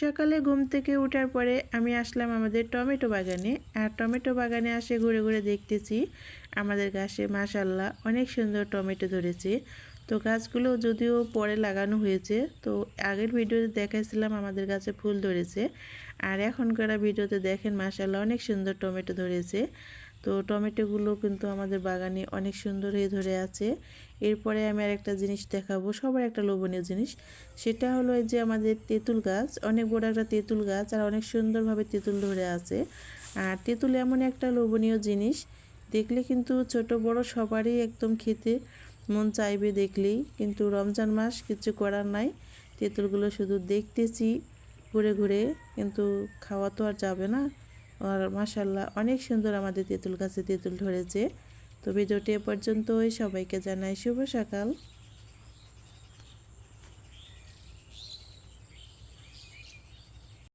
সকালে ঘুম থেকে ওঠার পরে আমি আসলাম আমাদের টমেটো বাগানে। আর টমেটো বাগানে আসে ঘুরে ঘুরে দেখতেছি আমাদের গাছে মাশাআল্লাহ অনেক সুন্দর টমেটো ধরেছে। তো গাছগুলো যদিও পরে লাগানো হয়েছে, তো আগের ভিডিওতে দেখাইছিলাম আমাদের গাছে ফুল ধরেছে, আর এখনকার ভিডিওতে দেখেন মাশাআল্লাহ অনেক সুন্দর টমেটো ধরেছে। তো টমেটোগুলো কিন্তু আমাদের বাগানে অনেক সুন্দর হয়ে ধরে আছে। এরপরে আমি আর একটা জিনিস দেখাবো, সবার একটা লোভনীয় জিনিস, সেটা হলো এই যে আমাদের তেঁতুল গাছ, অনেক বড় একটা তেঁতুল গাছ, আর অনেক সুন্দরভাবে তেঁতুল ধরে আছে। আর তেঁতুল এমন একটা লোভনীয় জিনিস, দেখলে কিন্তু ছোট বড় সবারই একদম খেতে মন চাইবে দেখলেই। কিন্তু রমজান মাস, কিছু করার নাই, তেঁতুলগুলো শুধু দেখতেছি ঘুরে ঘুরে, কিন্তু খাওয়া তো আর যাবে না। আর মাশাআল্লাহ অনেক সুন্দর আমাদের তেঁতুল গাছে তেঁতুল ধরেছে। তো ভিডিওটি এ পর্যন্তই, সবাইকে জানাই শুভ সকাল।